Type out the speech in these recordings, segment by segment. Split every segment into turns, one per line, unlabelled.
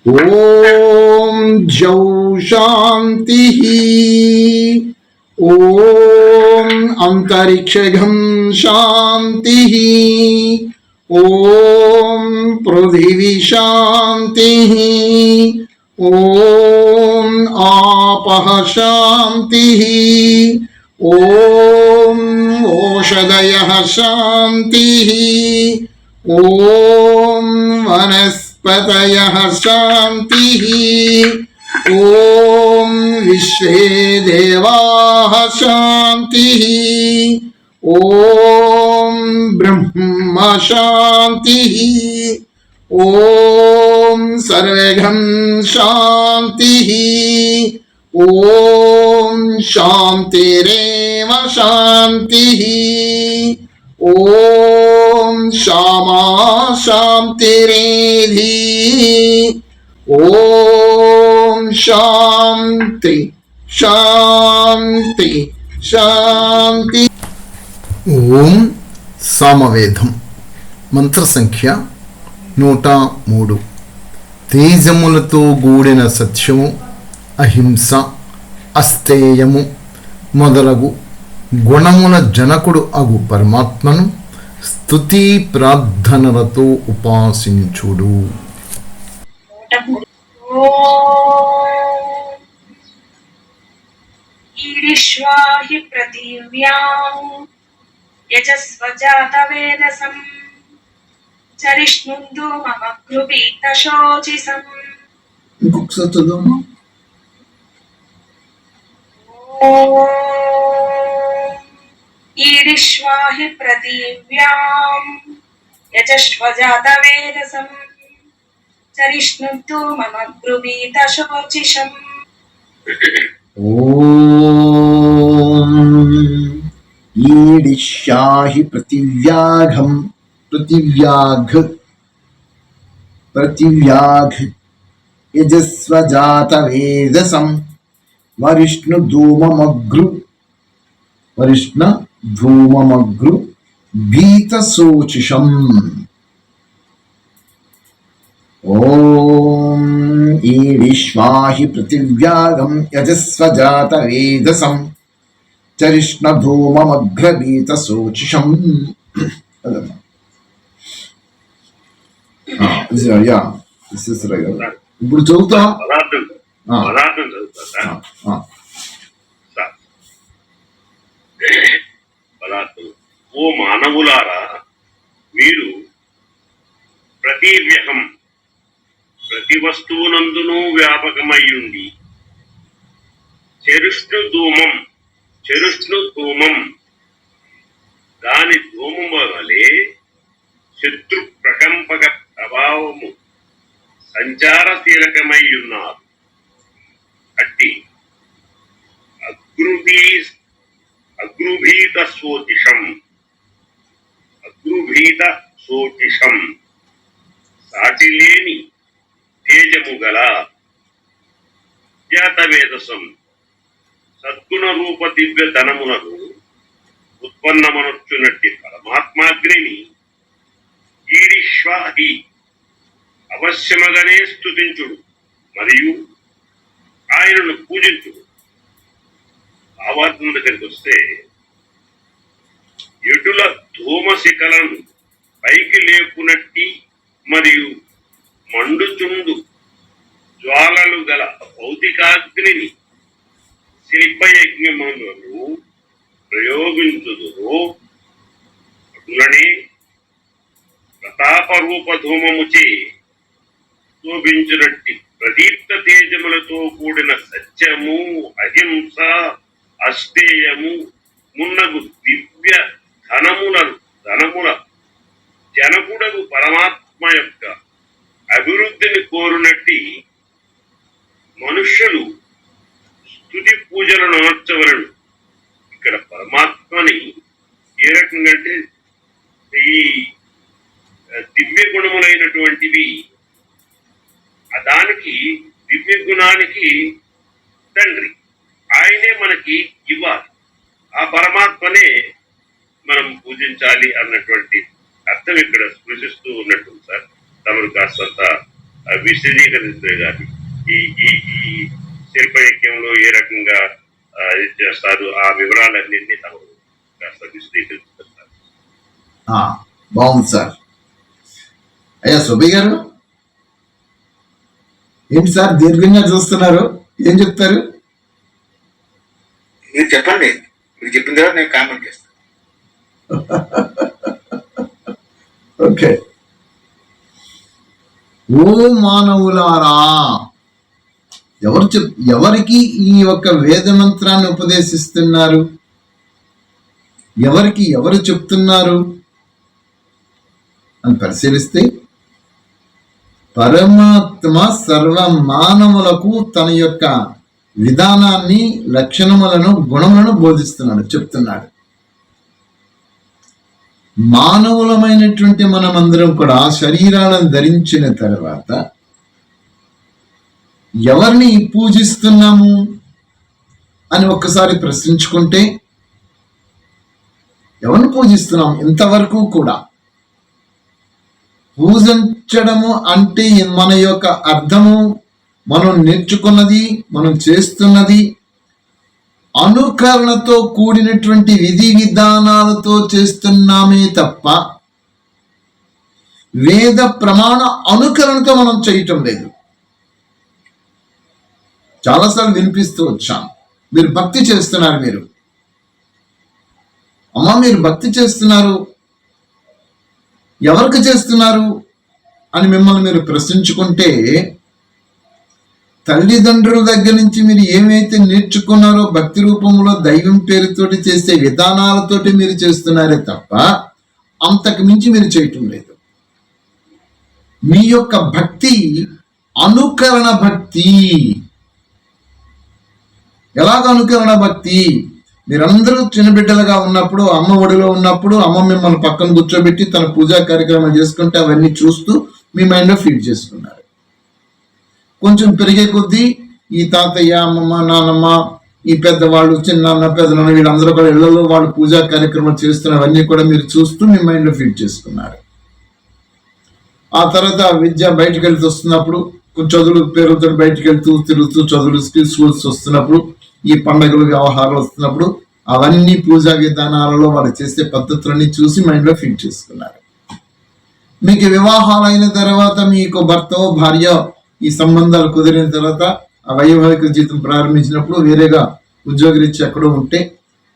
ఓం Zhou శాంతి. ఓం అంతరిక్షగం శాంతి. ఓం పృథివీ శాంతి. ఓం ఆపః శాంతి. ఓం ఓషధయః శాంతి. ఓం వనస్పతయః శాంతి. ఓం విశ్వే దేవాః శాంతి. ఓం బ్రహ్మ శాంతి. ఓం సర్వగం శాంతి. ఓం శాంతిరేవ శాంతి. ఓం శామా శాంతిరేధి. ఓం శాంతి శాంతి శాంతి. ఓం సామవేదం మంత్ర సంఖ్య 103. తేజములతో గూడిన సత్యము, అహింస, అస్తేయము మొదలగు గుణముల జనకుడు అగు పరమాత్మను స్తుతి ప్రార్థనలతో ఉపాసించుడు.
ఈడిష్వాహి పృథివ్యాం యజస్వజాతవేదసం చరిష్ణుందు మమ కృపీతశోచిసం.
ఇంకొకసారి చదువు.
ఈడిష్వాహి పృథివ్యాం యజస్వజాతవేదసం చరిష్ణుందు మమ కృపీతశోచిసం.
ఓం ఈడిష్యాహి పృథివ్యాఘం పృథివ్యాఘ్ యజస్వజాతవేదసం వరిష్ణ భీతశోచిషం. ఓం ఈడిష్వాహి పృథివ్యాగం యజస్వజాతవేదసం చరిష్ణధూమమగ్రభీతశోచిషం. ఇప్పుడు చదువుతా.
ఓ మానవులారా, మీరు ప్రతివ్యహం ప్రతి వస్తువునందునూ వ్యాపకమయ్యుండి చెరుష్ణు ధూమం దాని ధూమం వలె శత్రు ప్రకంపక ప్రభావము సంచారశీలకమయ్యున్నారు. అట్టి అగ్రుభీత శోచిషం సాటిలేని తేజము గల జాతవేదసం సద్గుణ రూప దివ్య ధనమునకు ఉత్పన్నమనొచ్చునట్టి పరమాత్మాగ్నిని ఈడిష్వాహి అవశ్యమగానే స్తుతించుడు మరియు ఆయనను పూజించుడు. భావార్థం దగ్గరికి వస్తే, ఎటుల ధూమశిఖలను పైకి లేపునట్టి మరియు మండుచుండు జ్వాలలు గల భౌతికాగ్నిని శిల్పయజ్ఞములను ప్రయోగించుదురో అటులనే ప్రతాపరూప ధూమముచే శోభించినట్టి ప్రదీప్త తేజములతో కూడిన సత్యము, అహింస, అస్తేయము మున్నగు దివ్య ధనముల జనకుడగు పరమాత్మ యొక్క అభివృద్ధిని కోరునట్టి మనుష్యులు స్తుతి పూజలను అమర్చవలను. ఇక్కడ పరమాత్మని ఏ రకంగా అంటే ఈ దివ్య గుణములైనటువంటివి దానికి దివ్య గుణానికి తండ్రి ఆయనే మనకి ఇవ్వాలి. ఆ పరమాత్మనే మనం పూజించాలి అన్నటువంటి అర్థం ఇక్కడ స్పృశిస్తూ ఉన్నట్టు సార్. తమరు కాస్తంత విశదీకరించే కానీ ఈ ఈ ఈ శిల్పయజ్ఞంలో ఏ రకంగా ఇది చేస్తారు ఆ వివరాలన్నింటినీ తమరు కాస్త విశదీకరిస్తారు.
బాగుంది సార్. అయ్యా సుబ్బయ్య గారు, ఏంటి సార్ దీర్ఘంగా చూస్తున్నారు? ఏం చెప్తారు?
మీరు చెప్పండి, మీరు చెప్పిన తర్వాత నేను కామెంట్ చేస్తాను.
ఓకే. ఓ మానవులారా, ఎవరికి ఈ యొక్క వేద మంత్రాన్ని ఉపదేశిస్తున్నారు? ఎవరు చెప్తున్నారు అని పరిశీలిస్తే పరమాత్మ సర్వ మానవులకు తన యొక్క విధానాన్ని, లక్షణములను, గుణములను బోధిస్తున్నాడు, చెప్తున్నాడు. మానవులమైనటువంటి మనమందరం కూడా శరీరాలను ధరించిన తర్వాత ఎవరిని పూజిస్తున్నాము అని ఒక్కసారి ప్రశ్నించుకుంటే, ఎవరిని పూజిస్తున్నాం? ఇంతవరకు కూడా పూజించడము అంటే మన యొక్క అర్థము, మనం నేర్చుకున్నది, మనం చేస్తున్నది అనుకరణతో కూడినటువంటి విధి విధానాలతో చేస్తున్నామే తప్ప వేద ప్రమాణ అనుకరణతో మనం చేయటం లేదు. చాలాసార్లు వినిపిస్తూ వచ్చాం, మీరు భక్తి చేస్తున్నారు, మీరు భక్తి చేస్తున్నారు, ఎవరికి చేస్తున్నారు అని మిమ్మల్ని మీరు ప్రశ్నించుకుంటే, తల్లిదండ్రుల దగ్గర నుంచి మీరు ఏమైతే నేర్చుకున్నారో భక్తి రూపంలో దైవం పేరుతోటి చేసే విధానాలతోటి మీరు చేస్తున్నారే తప్ప అంతకు మించి మీరు చేయటం లేదు. మీ యొక్క భక్తి అనుకరణ భక్తి. ఎలాగ అనుకరణ భక్తి? మీరందరూ చిన్నబిడ్డలుగా ఉన్నప్పుడు, అమ్మ ఒడిలో ఉన్నప్పుడు అమ్మ మిమ్మల్ని పక్కన కూర్చోబెట్టి తన పూజా కార్యక్రమం చేసుకుంటే అవన్నీ చూస్తూ మీ మైండ్లో ఫీడ్ చేసుకున్నారు. కొంచెం పెరిగే కొద్దీ ఈ తాతయ్య, అమ్మమ్మ, నాన్నమ్మ, ఈ పెద్దవాళ్ళు, చిన్నాన్న, పెద్దనాన్న వీళ్ళందరూ కూడా ఇళ్లలో వాళ్ళు పూజా కార్యక్రమం చేస్తున్నవన్నీ కూడా మీరు చూస్తూ మీ మైండ్లో ఫీడ్ చేసుకున్నారు. ఆ తర్వాత విద్య బయటకు వెళ్తూ వస్తున్నప్పుడు, కొంచెం చదువులు పేరుతో బయటకు వెళ్తూ తిరుగుతూ చదువులు స్కూల్స్ వస్తున్నప్పుడు, ఈ పండుగలు వ్యవహారాలు వస్తున్నప్పుడు అవన్నీ పూజా విధానాలలో వాళ్ళు చేసే పద్ధతులన్నీ చూసి మైండ్లో ఫీడ్ చేసుకున్నారు. మీకు వివాహాలు అయిన తర్వాత మీకు భర్త, భార్య ఈ సంబంధాలు కుదిరిన తర్వాత ఆ వైవాహిక జీవితం ప్రారంభించినప్పుడు వేరేగా ఉద్యోగరీత్యా ఎక్కడో ఉంటే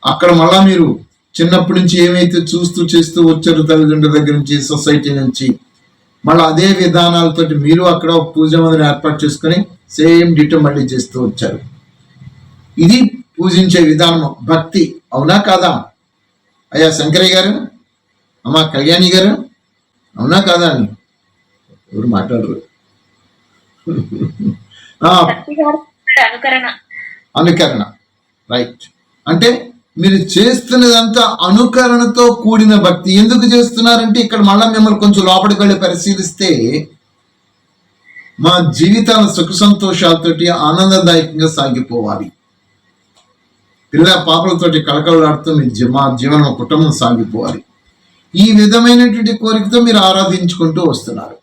అక్కడ మళ్ళా మీరు చిన్నప్పటి నుంచి ఏమైతే చూస్తూ చేస్తూ వచ్చారు తల్లిదండ్రుల దగ్గర నుంచి, సొసైటీ నుంచి, మళ్ళీ అదే విధానాలతోటి మీరు అక్కడ పూజ మందిని ఏర్పాటు చేసుకొని సేమ్ డిటో మళ్ళీ చేస్తూ వచ్చారు. ఇది పూజించే విధానం, భక్తి. అవునా కాదా అయ్యా శంకరయ్య గారు, అమ్మా కళ్యాణి గారు? అవునా కాదా అని ఎవరు మాట్లాడరు. అనుకరణ, రైట్. అంటే మీరు చేస్తున్నదంతా అనుకరణతో కూడిన భక్తి. ఎందుకు చేస్తున్నారంటే ఇక్కడ మళ్ళా మిమ్మల్ని కొంచెం లోపలికి వెళ్ళి పరిశీలిస్తే మా జీవితాల సుఖ సంతోషాలతోటి ఆనందదాయకంగా సాగిపోవాలి, పిల్ల పాపలతోటి కళకళలాడుతూ మా జీవనం, కుటుంబం సాగిపోవాలి. ఈ విధమైనటువంటి కోరికతో మీరు ఆరాధించుకుంటూ వస్తున్నారు.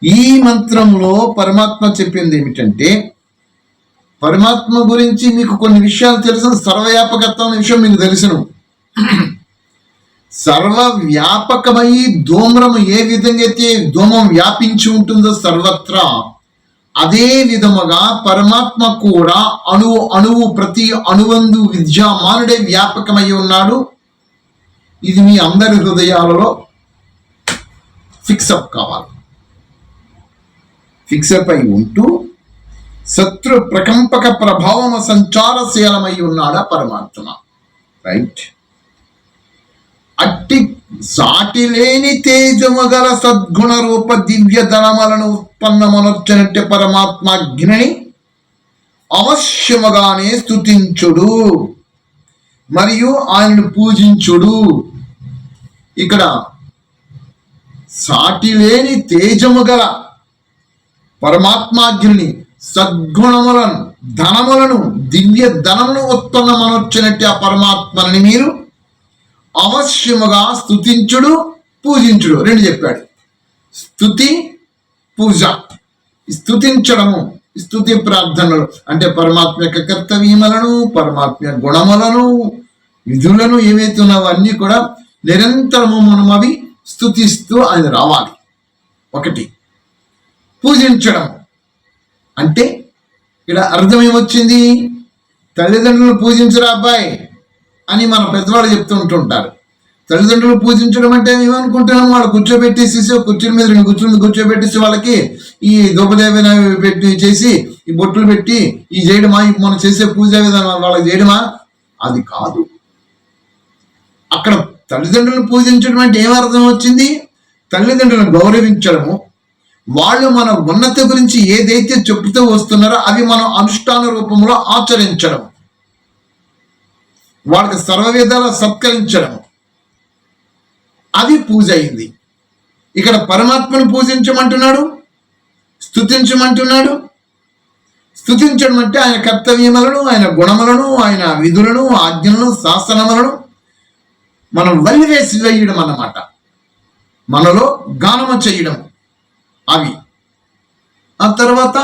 ఈ మంత్రంలో పరమాత్మ చెప్పింది ఏమిటంటే, పరమాత్మ గురించి మీకు కొన్ని విషయాలు తెలుసు. సర్వవ్యాపకత్వం అనే విషయం మీకు తెలుసును. సర్వవ్యాపకమై ధూమ్రము ఏ విధంగా అయితే ధూమం వ్యాపించి ఉంటుందో సర్వత్రా, అదే విధముగా పరమాత్మ కూడా అణువు ప్రతి అణువందు విద్యామానుడే వ్యాపకమై ఉన్నాడు. ఇది మీ అందరి హృదయాలలో ఫిక్సప్ కావాలి. ఫిక్సప్ అయి ఉంటూ శత్రు ప్రకంపక ప్రభావము సంచారశీలమై ఉన్నాడా పరమాత్మ, రైట్. అట్టి సాటి లేని తేజము గల సద్గుణ రూప దివ్య ధనములను ఉత్పన్నమనొచ్చనట్టే పరమాత్మాగ్నిని అవశ్యముగానే స్తుతించుడు మరియు ఆయనను పూజించుడు. ఇక్కడ సాటి లేని తేజము గల పరమాత్మాగ్ని సద్గుణములను, ధనములను, దివ్య ధనములను ఉత్పన్నమనొచ్చినట్టు ఆ పరమాత్మని మీరు అవశ్యముగా స్తుతించుడు, పూజించుడు. రెండు చెప్పాడు, స్తుతి, పూజ. స్తుతించడము, స్తుతి ప్రార్థనలు అంటే పరమాత్మ యొక్క కర్తవ్యములను, పరమాత్మ గుణములను, విధులను ఏవైతే ఉన్నావో అన్నీ కూడా నిరంతరము మనం అవి స్తుతిస్తూ ఆయన రావాలి. ఒకటి. పూజించడం అంటే ఇక్కడ అర్థం ఏమొచ్చింది? తల్లిదండ్రులు పూజించరా అబ్బాయి అని మన పెద్దవాళ్ళు చెప్తూ ఉంటుంటారు. తల్లిదండ్రులు పూజించడం అంటే ఏమనుకుంటున్నాం? వాళ్ళు కూర్చోబెట్టేసి కుర్చీల మీద 2 కుర్చీల మీద కూర్చోబెట్టేసి వాళ్ళకి ఈ దుబ్బదేవన పెట్టి చేసి ఈ బొట్లు పెట్టి ఈ చేయడమా, మనం చేసే పూజా విధానం వాళ్ళకి చేయడమా? అది కాదు. అక్కడ తల్లిదండ్రులను పూజించడం అంటే ఏమర్థం వచ్చింది? తల్లిదండ్రులను గౌరవించడము, వాళ్ళు మన ఉన్నతి గురించి ఏదైతే చెప్తూ వస్తున్నారో అవి మనం అనుష్ఠాన రూపంలో ఆచరించడం, వాళ్ళకి సర్వవిధాల సత్కరించడం, అది పూజ అయింది. ఇక్కడ పరమాత్మను పూజించమంటున్నాడు, స్తుతించమంటున్నాడు. స్తుతించడం అంటే ఆయన కర్తవ్యములను, ఆయన గుణములను, ఆయన విధులను, ఆజ్ఞలను, శాసనములను మనం వల్లివేసి వేయడం అన్నమాట. మనలో గానము చేయడం అవి. ఆ తర్వాత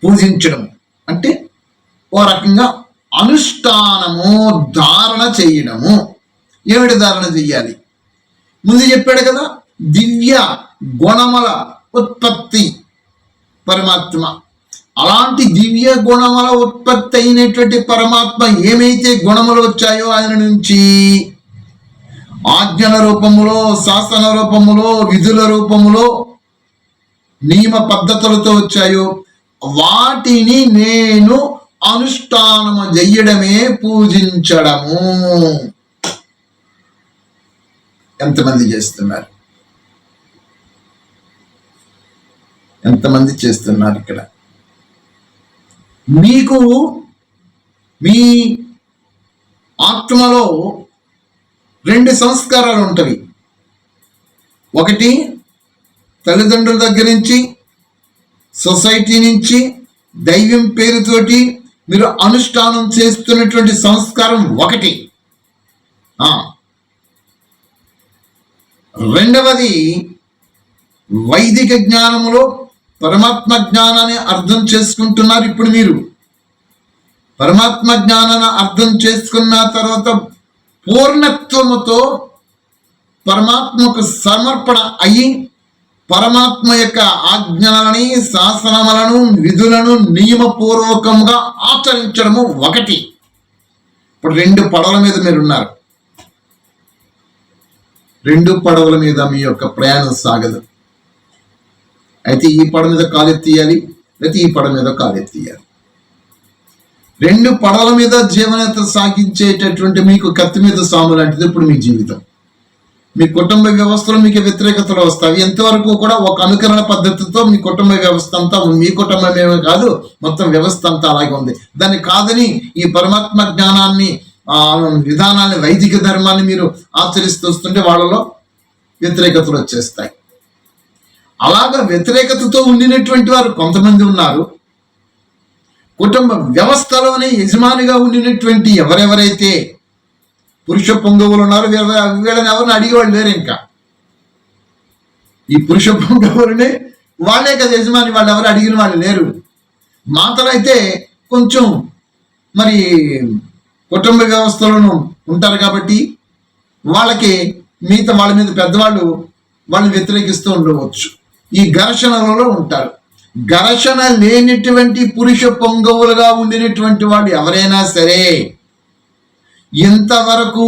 పూజించడం అంటే ఓ రకంగా అనుష్ఠానము, ధారణ చేయడము. ఏమిటి ధారణ చెయ్యాలి? ముందు చెప్పాడు కదా, దివ్య గుణముల ఉత్పత్తి పరమాత్మ. అలాంటి దివ్య గుణముల ఉత్పత్తి అయినటువంటి పరమాత్మ ఏమైతే గుణములు వచ్చాయో ఆయన నుంచి, ఆజ్ఞల రూపములో, శాసన రూపములో, విధుల రూపములో, నియమ పద్ధతులతో వచ్చాయో వాటిని నేను అనుష్ఠానము చెయ్యడమే పూజించడము. ఎంతమంది చేస్తున్నారు? ఎంతమంది చేస్తున్నారు? ఇక్కడ మీకు మీ ఆత్మలో 2 సంస్కారాలు ఉంటవి. ఒకటి తల్లిదండ్రుల దగ్గర నుంచి, సొసైటీ నుంచి, దైవం పేరుతోటి మీరు అనుష్ఠానం చేస్తున్నటువంటి సంస్కారం ఒకటి. రెండవది వైదిక జ్ఞానములో పరమాత్మ జ్ఞానాన్ని అర్థం చేసుకుంటున్నారు. ఇప్పుడు మీరు పరమాత్మ జ్ఞానాన్ని అర్థం చేసుకున్న తర్వాత పూర్ణత్వముతో పరమాత్మకు సమర్పణ అయ్యి పరమాత్మ యొక్క ఆజ్ఞలని, శాసనములను, విధులను నియమపూర్వకంగా ఆచరించడము ఒకటి. ఇప్పుడు 2 పడవల మీద మీరు ఉన్నారు. 2 పడవల మీద మీ యొక్క ప్రయాణం సాగదు. అయితే ఈ పడవ మీద కాలెత్తీయాలి, లేకపోతే ఈ పడవ మీద కాలెత్తీయాలి. 2 పడవల మీద జీవనత సాగించేటటువంటి మీకు కత్తి మీద సాము లాంటిది ఇప్పుడు మీ జీవితం. మీ కుటుంబ వ్యవస్థలో మీకు వ్యతిరేకతలు వస్తాయి. ఎంతవరకు కూడా ఒక అనుకరణ పద్ధతితో మీ కుటుంబ వ్యవస్థ అంతా, మీ కుటుంబమేమే కాదు మొత్తం వ్యవస్థ అంతా అలాగే ఉంది. దాన్ని కాదని ఈ పరమాత్మ జ్ఞానాన్ని, విధానాన్ని, వైదిక ధర్మాన్ని మీరు ఆచరిస్తూ వస్తుంటే వాళ్ళలో వ్యతిరేకతలు వచ్చేస్తాయి. అలాగా వ్యతిరేకతతో ఉండినటువంటి వారు కొంతమంది ఉన్నారు. కుటుంబ వ్యవస్థలోనే యజమానిగా ఉండినటువంటి ఎవరెవరైతే పురుష పొంగవులు ఉన్నారు, వీళ్ళని ఎవరిని అడిగేవాళ్ళు లేరు. ఇంకా ఈ పురుష పొంగవులనే వాళ్ళే కదా యజమాని, వాళ్ళు ఎవరు అడిగిన వాళ్ళు లేరు. మాతలైతే కొంచెం మరి కుటుంబ వ్యవస్థలను ఉంటారు కాబట్టి వాళ్ళకి మిగతా వాళ్ళ మీద పెద్దవాళ్ళు వాళ్ళని వ్యతిరేకిస్తూ ఉండవచ్చు. ఈ ఘర్షణలలో ఉంటారు. ఘర్షణ లేనిటువంటి పురుష పొంగవులుగా ఉండినటువంటి వాళ్ళు ఎవరైనా సరే ఇంతవరకు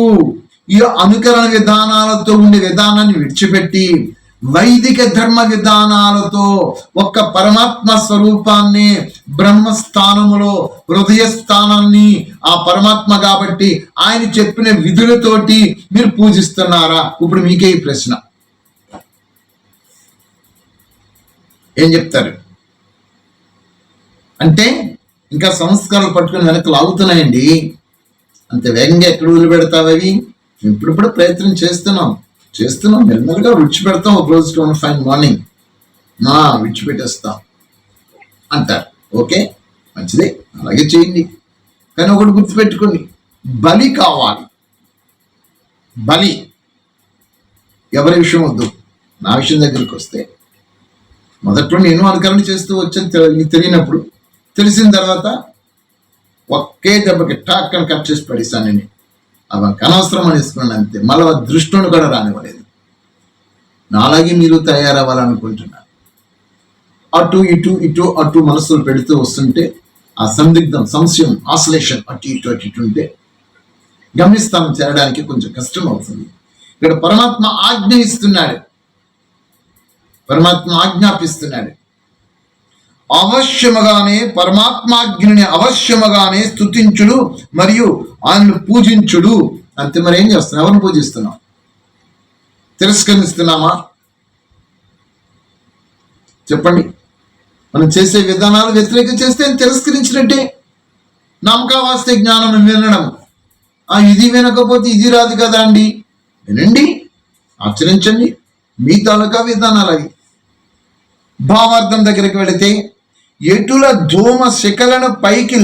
ఈ అనుకరణ విధానాలతో ఉండే విధానాన్ని విడిచిపెట్టి వైదిక ధర్మ విధానాలతో ఒక్క పరమాత్మ స్వరూపాన్ని, బ్రహ్మస్థానములో హృదయ స్థానాన్ని ఆ పరమాత్మ కాబట్టి ఆయన చెప్పిన విధులతోటి మీరు పూజిస్తున్నారా? ఇప్పుడు మీకే ఈ ప్రశ్న. ఏం చెప్తారు? అంటే ఇంకా సంస్కారాలు పట్టుకుని వెనక్కి లాగుతున్నాయండి. అంత వేగంగా ఎక్కడ వదిలిపెడతావు? అవి ఇప్పుడిప్పుడు ప్రయత్నం చేస్తున్నాం మెల్లమెల్లగా విడిచిపెడతాం. ఒక రోజు 25 మార్నింగ్ విడిచిపెట్టేస్తాం అంటారు. ఓకే, మంచిదే, అలాగే చేయండి. కానీ ఒకటి గుర్తుపెట్టుకోండి, బలి కావాలి. బలి ఎవరి విషయం వద్దు, నా విషయం దగ్గరికి వస్తే మొదట్లో నేను అనుకరణ చేస్తూ వచ్చాను తెలియనప్పుడు. తెలిసిన తర్వాత ఒకే దెబ్బకి టాక్ అని కట్ చేసి పడేసాను. నేను అవి అనవసరం అనేసుకున్నాను అంతే. మళ్ళీ దృష్టిని కూడా రానివ్వలేదు. నాలాగే మీరు తయారవ్వాలనుకుంటున్నారు. అటు ఇటు ఇటు అటు మనసులు పెడుతూ వస్తుంటే ఆ సందిగ్ధం, సంశయం, ఆసిలేషన్ అటు ఇటు ఉంటే గమ్యస్థానం చేరడానికి కొంచెం కష్టం అవుతుంది. ఇక్కడ పరమాత్మ ఆజ్ఞ ఇస్తున్నాడు, పరమాత్మ ఆజ్ఞాపిస్తున్నాడు. అవశ్యముగానే పరమాత్మాజ్ఞని అవశ్యముగానే స్తుతించుడు మరియు ఆయనను పూజించుడు. అంతే. మరి ఏం చేస్తున్నాం? ఎవరిని పూజిస్తున్నాం? తిరస్కరిస్తున్నామా? చెప్పండి. మనం చేసే విధానాలు వ్యతిరేకం చేస్తే తిరస్కరించినట్టే. నామకావాస్తే జ్ఞానం వినడం. ఇది వినకపోతే ఇది రాదు కదా అండి. వినండి, ఆచరించండి, మీ తాలూకా విధానాలు అవి. భావార్థం దగ్గరికి వెళితే ఎటుల ధూమ శిఖలను పైకి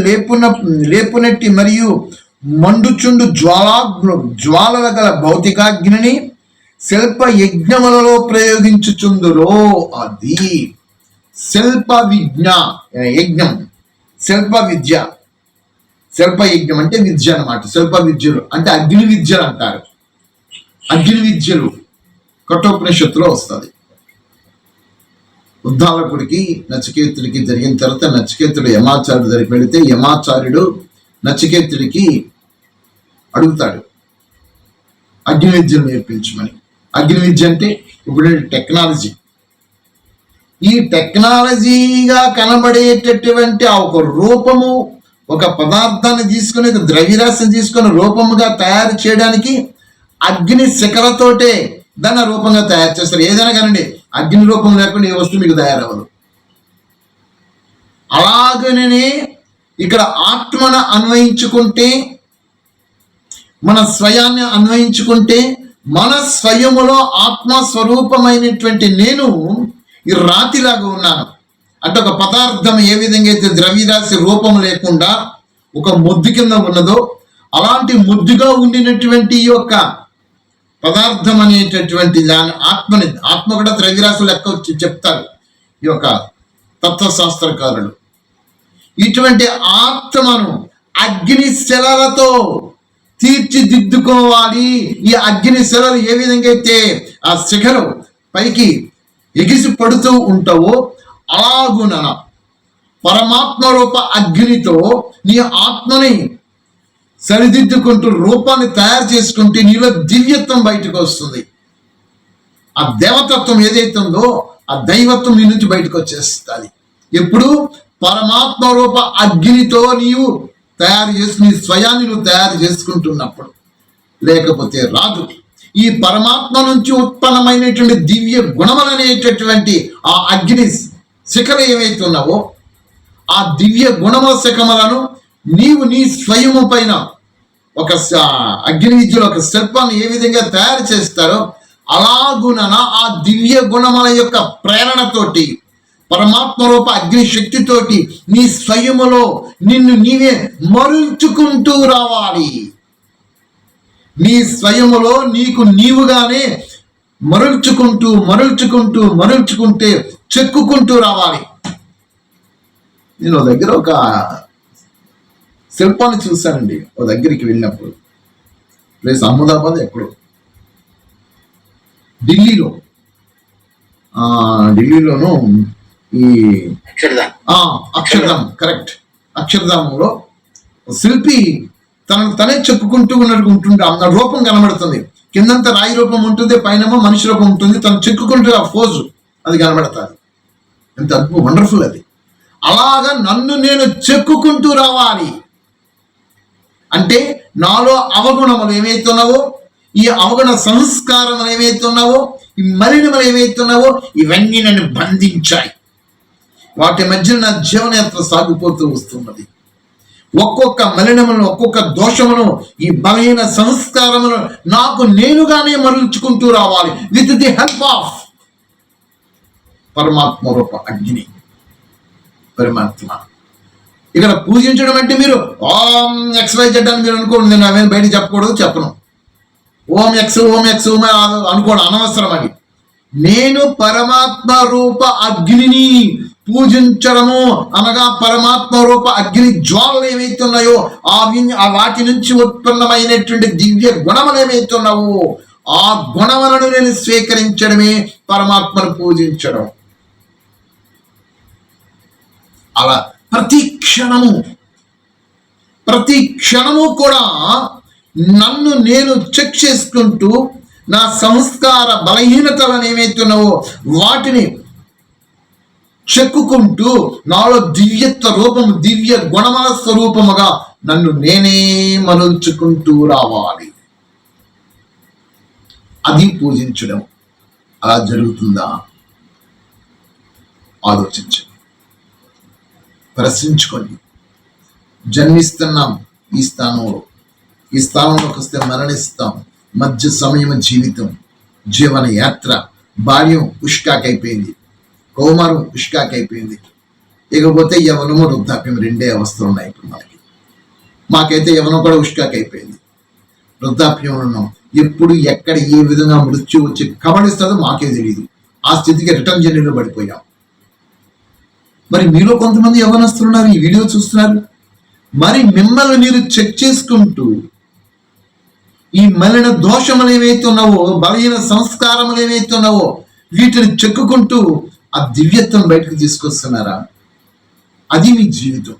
లేపునట్టి మరియు మండుచుండు జ్వాలల గల భౌతికాగ్నిని శిల్ప యజ్ఞములలో ప్రయోగించుచుందురో. అది శిల్ప యజ్ఞం, శిల్ప విద్య. శిల్ప యజ్ఞం అంటే విద్య అన్నమాట. శిల్ప విద్యలు అంటే అగ్ని విద్యలు అంటారు. అగ్ని విద్యలు కఠోపనిషత్తులో వస్తుంది. ఉద్దాలకుడికి నచికేతుడికి జరిగిన తర్వాత నచికేతుడు యమాచార్యుడు దగ్గరికి వెళితే యమాచార్యుడు నచికేతుడికి అడుగుతాడు అగ్ని విద్యను నేర్పించమని. అగ్ని విద్య అంటే ఇప్పుడు టెక్నాలజీ. ఈ టెక్నాలజీగా కనబడేటటువంటి ఆ ఒక రూపము, ఒక పదార్థాన్ని తీసుకుని, ఒక ద్రవ్యరాశిని తీసుకుని రూపముగా తయారు చేయడానికి అగ్ని శిఖలతోటే దాన్ని రూపంగా తయారు చేస్తారు. ఏదైనా కానండి, అగ్ని రూపం లేకుండా ఏ వస్తువు మీకు తయారవ్వదు. అలాగనే ఇక్కడ ఆత్మను అన్వయించుకుంటే, మన స్వయాన్ని అన్వయించుకుంటే, మన స్వయములో ఆత్మస్వరూపమైనటువంటి నేను ఈ రాతిలాగా ఉన్నాను. అంటే ఒక పదార్థం ఏ విధంగా అయితే ద్రవ్యరాశి రూపం లేకుండా ఒక ముద్దు కింద ఉన్నదో, అలాంటి ముద్దుగా ఉండినటువంటి ఈ యొక్క పదార్థం అనేటటువంటి దాని ఆత్మ కూడా ద్రవ్యరాశి లెక్క వచ్చి చెప్తారు ఈ యొక్క తత్వశాస్త్రకారులు. ఇటువంటి ఆత్మను అగ్ని శిలలతో తీర్చిదిద్దుకోవాలి. ఈ అగ్ని శిలలు ఏ విధంగా అయితే ఆ శిఖరం పైకి ఎగిసి పడుతూ ఉంటావో, అలాగున పరమాత్మ రూప అగ్నితో నీ ఆత్మని సరిదిద్దుకుంటూ రూపాన్ని తయారు చేసుకుంటే నీలో దివ్యత్వం బయటకు వస్తుంది. ఆ దేవతత్వం ఏదైతే ఉందో ఆ దైవత్వం నీ నుంచి బయటకు వచ్చేస్తుంది. ఎప్పుడు పరమాత్మ రూప అగ్నితో నీవు తయారు చేసి నీ స్వయాన్ని నువ్వు తయారు చేసుకుంటున్నప్పుడు, లేకపోతే రాదు. ఈ పరమాత్మ నుంచి ఉత్పన్నమైనటువంటి దివ్య గుణములనేటటువంటి ఆ అగ్ని శిఖలు ఏవైతే ఉన్నావో, ఆ దివ్య గుణముల శిఖములను నీవు నీ స్వయము పైన ఒక అగ్ని విద్యలో ఒక శిల్పాన్ని ఏ విధంగా తయారు చేస్తారో, అలాగున ఆ దివ్య గుణముల యొక్క ప్రేరణతోటి, పరమాత్మ రూప అగ్ని శక్తితోటి నీ స్వయములో నిన్ను నీవే మరుల్చుకుంటూ రావాలి. నీ స్వయములో నీకు నీవుగానే మరుల్చుకుంటే చెక్కుకుంటూ రావాలి. నేను దగ్గర ఒక శిల్పాన్ని చూశానండి. ఓ దగ్గరికి వెళ్ళినప్పుడు, ప్లేస్ అహ్మదాబాద్ ఎక్కడో, ఢిల్లీలోను ఈ అక్షర్ధామ్, కరెక్ట్, అక్షర్ధామంలో శిల్పి తనే చెప్పుకుంటూ ఉంటుంది. ఆ రూపం కనబడుతుంది. కిందంతా రాయి రూపం ఉంటుంది, పైన మనిషి రూపం ఉంటుంది. తను చెక్కుకుంటూ ఆ ఫోజు అది కనబడుతుంది. ఎంత అద్భుతం, వండర్ఫుల్ అది. అలాగా నన్ను నేను చెక్కుకుంటూ రావాలి అంటే నాలో అవగుణములు ఏమైతున్నావో, ఈ అవగుణ సంస్కారములు ఏమైతున్నావో, ఈ మలినములు ఏమైతున్నావో, ఇవన్నీ నన్ను బంధించాయి. వాటి మధ్య నా జీవనయాత్ర సాగిపోతూ వస్తున్నది. ఒక్కొక్క మలినములను, ఒక్కొక్క దోషమును, ఈ బలహీన సంస్కారమును నాకు నేనుగానే మరల్చుకుంటూ రావాలి విత్ ది హెల్ప్ ఆఫ్ పరమాత్మ రూప అగ్ని. పరమాత్మ ఇక్కడ పూజించడం అంటే మీరు ఓం XYZ అని మీరు అనుకోండి. నేను అవేం బయట చెప్పకూడదు, చెప్పను. ఓం ఎక్స్ అనుకోవడం అనవసరం. అది నేను పరమాత్మ రూప అగ్నిని పూజించడము అనగా పరమాత్మ రూప అగ్ని జ్వాలలు ఏవైతే ఉన్నాయో ఆ వాటి నుంచి ఉత్పన్నమైనటువంటి దివ్య గుణములు ఏవైతే ఉన్నావో ఆ గుణములను నేను స్వీకరించడమే పరమాత్మను పూజించడం. అలా ప్రతి క్షణము కూడా నన్ను నేను చెక్ చేసుకుంటూ నా సంస్కార బలహీనతలను ఏమైతున్నావో వాటిని చెక్కుకుంటూ నాలో దివ్యత్వ రూపము దివ్య గుణముల స్వరూపముగా నన్ను నేనే మలుచుకుంటూ రావాలి. అది పూజించడం. అలా జరుగుతుందా? ఆలోచించండి, ప్రశ్నించుకోండి. జన్మిస్తున్నాం ఈ స్థానంలోకి వస్తే మరణిస్తాం. మధ్య సమయం జీవితం, జీవన యాత్ర. బాల్యం ఉష్కాకైపోయింది, కౌమారం ఉష్కాకైపోయింది, ఇకపోతే యవనము వృద్ధాప్యం రెండే అవస్థలు ఉన్నాయి ఇప్పుడు మనకి. మాకైతే యవనం కూడా ఉష్కాకైపోయింది, వృద్ధాప్యంలో ఉన్నాం. ఎప్పుడు ఎక్కడ ఏ విధంగా మృత్యు వచ్చి కబడిస్తుందో మాకే తెలియదు. ఆ స్థితికి రిటర్న్ జర్నీలో పడిపోయాం. మరి మీలో కొంతమంది యవనస్తులున్నారు, ఈ వీడియో చూస్తున్నారు. మరి మిమ్మల్ని మీరు చెక్ చేసుకుంటూ ఈ మలిన దోషములు ఏవైతే ఉన్నావో, బలహీన సంస్కారములు ఏవైతే ఉన్నావో వీటిని చెక్కుకుంటూ ఆ దివ్యత్వం బయటకు తీసుకొస్తున్నారా? అది మీ జీవితం.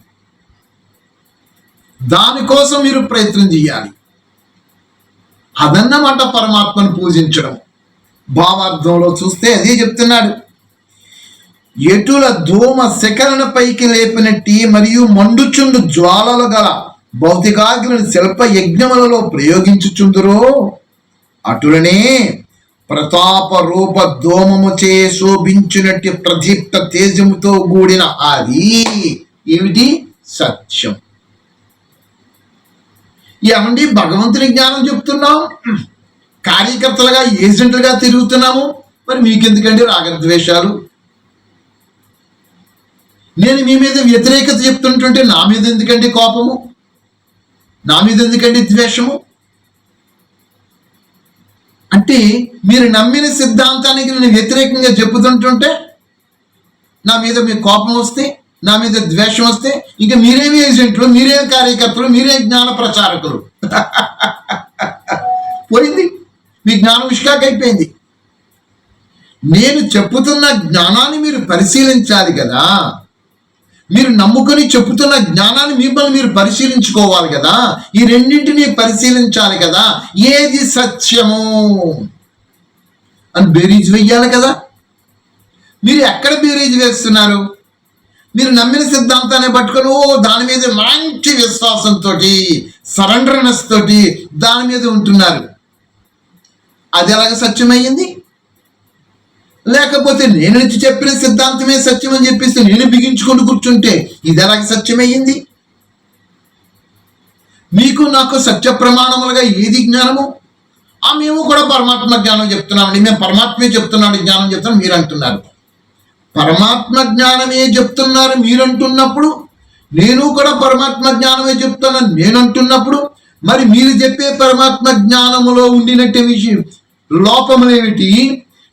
దానికోసం మీరు ప్రయత్నం చేయాలి. అదన్నమాట పరమాత్మను పూజించడం. భావార్థంలో చూస్తే అదే చెప్తున్నాడు. ఎటుల ధూమ శిఖరణ పైకి లేపినట్టి మరియు మండుచుండు జ్వాలలు గల భౌతికాగ్ని శిల్ప యజ్ఞములలో ప్రయోగించుచుందురో అటులనే ప్రతాప రూప ధూమము చే శోభించినట్టి ప్రదీప్త తేజముతో కూడిన అది ఏమిటి? సత్యం. ఏమండి, భగవంతుని జ్ఞానం చెప్తున్నాం, కార్యకర్తలుగా ఏజెంట్లుగా తిరుగుతున్నాము, మరి మీకెందుకండి రాగద్వేషాలు? నేను మీ మీద వ్యతిరేకత చెప్తుంటుంటే నా మీద ఎందుకండి కోపము? నా మీద ఎందుకండి ద్వేషము? అంటే మీరు నమ్మిన సిద్ధాంతానికి నేను వ్యతిరేకంగా చెప్పుతుంటుంటే నా మీద మీ కోపం వస్తే, నా మీద ద్వేషం వస్తే ఇంకా మీరేమి ఏజెంట్లు, మీరేమి కార్యకర్తలు, మీరే జ్ఞాన ప్రచారకులు. పోయింది, మీ జ్ఞానం విష్కాకైపోయింది. నేను చెప్పుతున్న జ్ఞానాన్ని మీరు పరిశీలించాలి కదా. మీరు నమ్ముకొని చెప్పుతున్న జ్ఞానాన్ని మిమ్మల్ని మీరు పరిశీలించుకోవాలి కదా. ఈ రెండింటినీ పరిశీలించాలి కదా. ఏది సత్యము అని బేరీజ్ వెయ్యాలి కదా. మీరు ఎక్కడ బేరీజ్ వేస్తున్నారు? మీరు నమ్మిన సిద్ధాంతాన్ని పట్టుకొని దాని మీద మంచి విశ్వాసంతో, సరెండర్నెస్ తోటి దాని మీద ఉంటున్నారు. అది ఎలాగ సత్యమయ్యింది? లేకపోతే నేను చెప్పిన సిద్ధాంతమే సత్యం అని చెప్పేసి నేను బిగించుకొని కూర్చుంటే ఇది ఎలాగ సత్యమయ్యింది? మీకు నాకు సత్య ప్రమాణములుగా ఏది జ్ఞానము? మేము కూడా పరమాత్మ జ్ఞానం చెప్తున్నామండి, మేము పరమాత్మే చెప్తున్నాడు జ్ఞానం చెప్తున్నాం మీరు అంటున్నారు. పరమాత్మ జ్ఞానమే చెప్తున్నారు మీరు అంటున్నప్పుడు, నేను కూడా పరమాత్మ జ్ఞానమే చెప్తున్నాను నేను అంటున్నప్పుడు, మరి మీరు చెప్పే పరమాత్మ జ్ఞానములో ఉండినట్టే విషయం లోపములేమిటి?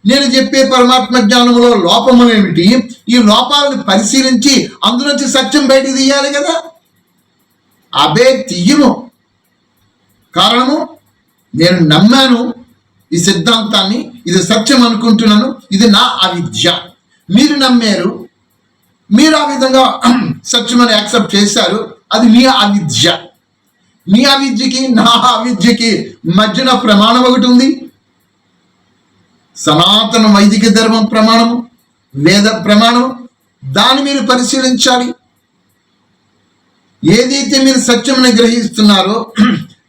నేను చెప్పే పరమాత్మ జ్ఞానంలో లోపములేమిటి? ఈ లోపాలను పరిశీలించి అందులోంచి సత్యం బయటకు తీయాలి కదా. అబే తీయము. కారణము, నేను నమ్మాను ఈ సిద్ధాంతాన్ని, ఇది సత్యం అనుకుంటున్నాను, ఇది నా అవిద్య. మీరు నమ్మారు, మీరు ఆ విధంగా సత్యమని యాక్సెప్ట్ చేశారు, అది మీ అవిద్య. మీ అవిద్యకి నా అవిద్యకి మధ్యన ప్రమాణం ఒకటి ఉంది. సనాతన వైదిక ధర్మం ప్రమాణము, వేద ప్రమాణం. దాన్ని మీరు పరిశీలించాలి. ఏదైతే మీరు సత్యమని గ్రహిస్తున్నారో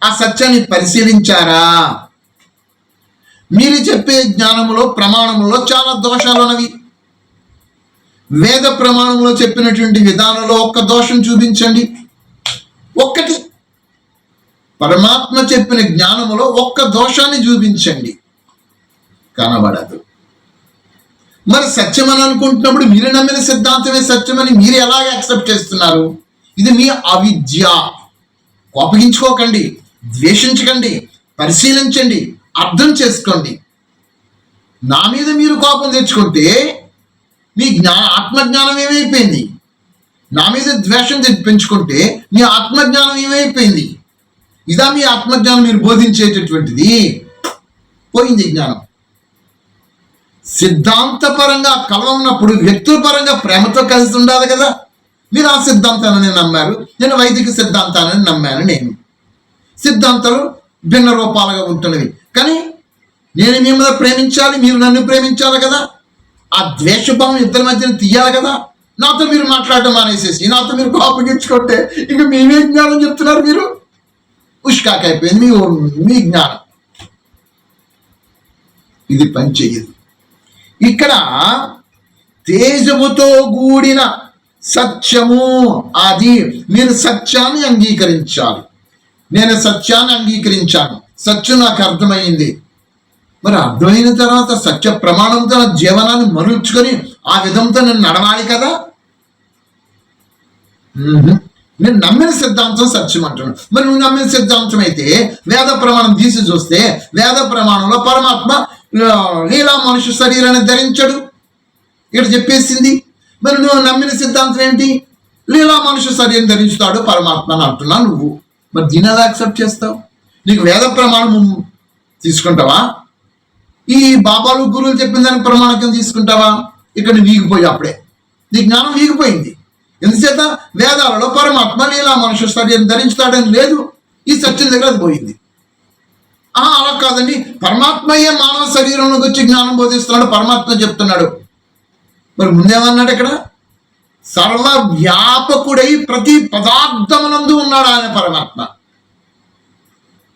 ఆ సత్యాన్ని పరిశీలించారా? మీరు చెప్పే జ్ఞానములో ప్రమాణములో చాలా దోషాలు ఉన్నవి. వేద ప్రమాణంలో చెప్పినటువంటి విధానంలో ఒక్క దోషం చూపించండి, ఒక్కటి. పరమాత్మ చెప్పిన జ్ఞానములో ఒక్క దోషాన్ని చూపించండి, కనబడదు. మరి సత్యమని అనుకుంటున్నప్పుడు మీరు నమ్మిన సిద్ధాంతమే సత్యమని మీరు ఎలాగ యాక్సెప్ట్ చేస్తున్నారు? ఇది మీ అవిద్య. కోపగించుకోకండి, ద్వేషించకండి, పరిశీలించండి, అర్థం చేసుకోండి. నా మీద మీరు కోపం తెచ్చుకుంటే మీ ఆత్మజ్ఞానం ఏమైపోయింది? నా మీద ద్వేషం పెంచుకుంటే మీ ఆత్మజ్ఞానం ఏమైపోయింది? ఇదా మీ ఆత్మజ్ఞానం మీరు బోధించేటటువంటిది? పోయింది జ్ఞానం. సిద్ధాంతపరంగా కలవ ఉన్నప్పుడు వ్యక్తుల పరంగా ప్రేమతో కలిసి ఉండాలి కదా. మీరు ఆ సిద్ధాంతాన్ని నమ్మారు, నేను వైదిక సిద్ధాంతాన్ని నమ్మాను. నేను సిద్ధాంతాలు భిన్న రూపాలుగా ఉంటున్నవి, కానీ నేను మిమ్మల్ని ప్రేమించాలి, మీరు నన్ను ప్రేమించాలి కదా. ఆ ద్వేషభావం ఇద్దరి మధ్యన తీయాలి కదా. నాతో మీరు మాట్లాడటం మానేసేసి నాతో మీరు కోపగించుకుంటే ఇంక మేమే జ్ఞానం చెప్తున్నారు మీరు. ఉష్కాకైపోయింది మీ జ్ఞానం. ఇది పని చెయ్యదు. ఇక్కడ తేజముతో కూడిన సత్యము, అది మీరు సత్యాన్ని అంగీకరించాలి. నేను సత్యాన్ని అంగీకరించాను, సత్యం నాకు అర్థమైంది. మరి అర్థమైన తర్వాత సత్య ప్రమాణంతో నా జీవనాన్ని మరుల్చుకొని ఆ విధంతో నేను నడవాలి కదా. నేను నమ్మిన సిద్ధాంతం సత్యం అంటున్నాను. మరి నువ్వు నమ్మిన సిద్ధాంతం అయితే వేద ప్రమాణం తీసి చూస్తే వేద ప్రమాణంలో పరమాత్మ లీలా మనుష్య శరీరాన్ని ధరించడు ఇక్కడ చెప్పేసింది. మరి నువ్వు నమ్మిన సిద్ధాంతం ఏంటి? లీలా మనుష్య శరీరం ధరించుతాడు పరమాత్మ అని అంటున్నావు నువ్వు. మరి దీని ఎలా యాక్సెప్ట్ చేస్తావు? నీకు వేద ప్రమాణం తీసుకుంటావా? ఈ బాబాలు గురువులు చెప్పిన దానికి ప్రమాణకం తీసుకుంటావా? ఇక్కడ వీగిపోయి అప్పుడే నీ జ్ఞానం వీగిపోయింది. ఎందుచేత వేదాలలో పరమాత్మ లీలా మనుష్య శరీరం ధరించుతాడని లేదు. ఈ సత్యం దగ్గర అది పోయింది. అలా కాదండి, పరమాత్మయే మానవ శరీరంలోకి వచ్చి జ్ఞానం బోధిస్తున్నాడు, పరమాత్మ చెప్తున్నాడు. మరి ముందేమన్నాడు ఇక్కడ? సర్వ వ్యాపకుడై ప్రతి పదార్థమునందు ఉన్నాడు ఆయన పరమాత్మ.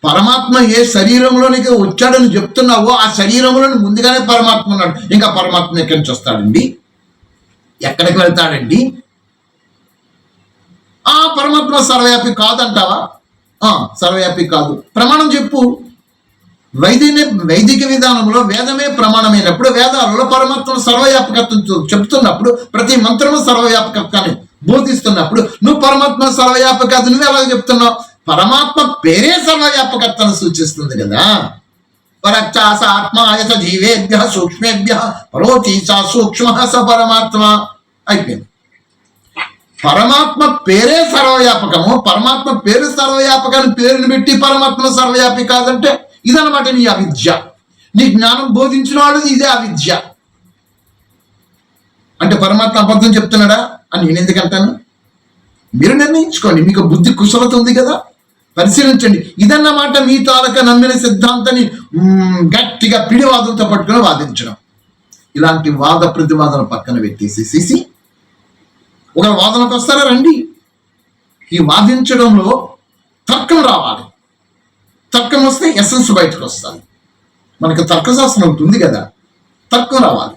పరమాత్మ ఏ శరీరంలోనికి వచ్చాడని చెప్తున్నావో ఆ శరీరంలోని ముందుగానే పరమాత్మ ఉన్నాడు. ఇంకా పరమాత్మ ఎక్కడి నుంచి వస్తాడండి? ఎక్కడికి వెళ్తాడండి? పరమాత్మ సర్వవ్యాపి కాదంటావా? సర్వవ్యాపి కాదు. ప్రమాణం చెప్పు. వైదిక విధానంలో వేదమే ప్రమాణమైనప్పుడు, వేదాలలో పరమాత్మ సర్వవ్యాపకత్వం చెప్తున్నప్పుడు, ప్రతి మంత్రము సర్వవ్యాపకత్వాన్ని బోధిస్తున్నప్పుడు నువ్వు పరమాత్మ సర్వవ్యాపకత నువ్వు ఎలా చెప్తున్నావు? పరమాత్మ పేరే సర్వవ్యాపకత్వాన్ని సూచిస్తుంది కదా. పరచాస ఆత్మాయస జీవేభ్య సూక్ష్మేభ్య పరోచీసా సూక్ష్మ స పరమాత్మ. అయిపోయింది. పరమాత్మ పేరే సర్వవ్యాపకము, పరమాత్మ పేరు సర్వవ్యాపకాన్ని పేరుని పెట్టి పరమాత్మ సర్వవ్యాపి కాదంటే ఇదనమాట నీ అవిద్య. నీ జ్ఞానం బోధించిన వాడు ఇదే అవిద్య. అంటే పరమాత్మ అబద్ధం చెప్తున్నాడా అని నేను ఎందుకంటాను? మీరు నిర్ణయించుకోండి. మీకు బుద్ధి కుశలత ఉంది కదా, పరిశీలించండి. ఇదన్నమాట మీ తాలూకా నమ్మిన సిద్ధాంతాన్ని గట్టిగా పిడివాదంతో పట్టుకుని వాదించడం. ఇలాంటి వాద ప్రతివాదన పక్కన పెట్టేసేసి ఒక వాదనకు వస్తారా? రండి. ఈ వాదించడంలో తర్కం రావాలి. తర్కం వస్తే ఎసెన్స్ బయటకు వస్తుంది. మనకు తర్కశాస్త్రం ఉంటుంది కదా, తర్కం రావాలి.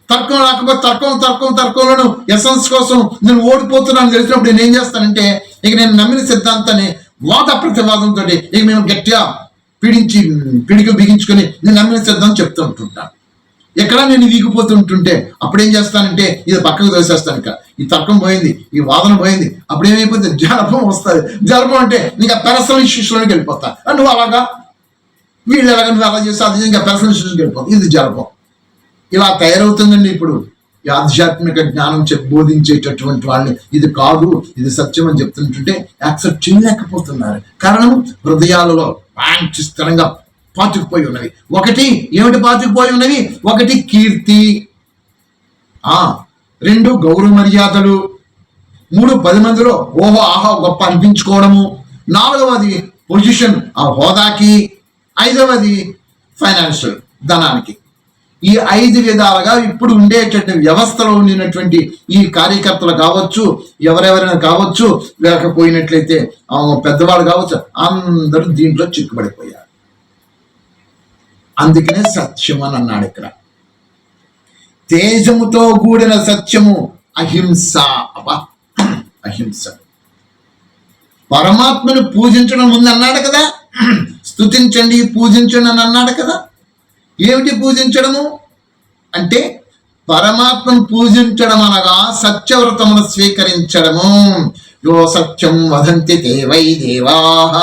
తర్కం రాకపోతే తర్కంలోను ఎసెన్స్ కోసం నేను ఓడిపోతున్నాను తెలిసినప్పుడు నేను ఏం చేస్తానంటే, ఇక నేను నమ్మిన సిద్ధాంతాన్ని వాద ప్రతివాదంతో ఇక మేము గట్టిగా పిడికి బిగించుకొని నేను నమ్మిన సిద్ధాంతం చెప్తూ ఉంటుంటాను. ఎక్కడ నేను వీగిపోతుంటుంటే అప్పుడేం చేస్తానంటే ఇది పక్కకు తోసేస్తాను. ఇక ఈ తర్కం పోయింది, ఈ వాదన పోయింది, అప్పుడు ఏమైపోతే జలపం వస్తుంది. జలపం అంటే ఇంకా పర్సనల్ ఇష్యూస్లోకి వెళ్ళిపోతా. నువ్వు అలాగా వీళ్ళు ఎలాగ నువ్వు అలా చేస్తే అది ఇంకా పర్సనల్ ఇష్యూస్కి వెళ్ళిపోతా. ఇది జలపం. ఇలా తయారవుతుందండి ఇప్పుడు ఈ ఆధ్యాత్మిక జ్ఞానం బోధించేటటువంటి వాళ్ళని. ఇది కాదు, ఇది సత్యం అని చెప్తుంటుంటే యాక్సెప్ట్ చేయలేకపోతున్నారు. కారణం హృదయాలలో స్థిరంగా పాతుకుపోయి ఉన్నవి. ఒకటి ఏమిటి పాతుకుపోయి ఉన్నవి? ఒకటి కీర్తి, 2 గౌరవ మర్యాదలు, 3 10 మందిలో ఓహో ఆహా గొప్ప అనిపించుకోవడము, 4వది పొజిషన్ ఆ హోదాకి, 5వది ఫైనాన్షియల్ ధనానికి. ఈ 5 విధాలుగా ఇప్పుడు ఉండేటటువంటి వ్యవస్థలో ఉండినటువంటి ఈ కార్యకర్తలు కావచ్చు, ఎవరెవరైనా కావచ్చు, లేకపోయినట్లయితే పెద్దవాళ్ళు కావచ్చు, అందరూ దీంట్లో చిక్కుబడిపోయారు. అందుకనే సత్యం అని అన్నాడు ఇక్కడ. తేజముతో కూడిన సత్యము అహింస. అహింస. పరమాత్మను పూజించడం ముందు అన్నాడు కదా, స్తుతించండి పూజించండి అని అన్నాడు కదా. ఏమిటి పూజించడము అంటే? పరమాత్మను పూజించడం అనగా సత్యవ్రతమును స్వీకరించడము. యో సత్యం వదంతి తే వై దేవాః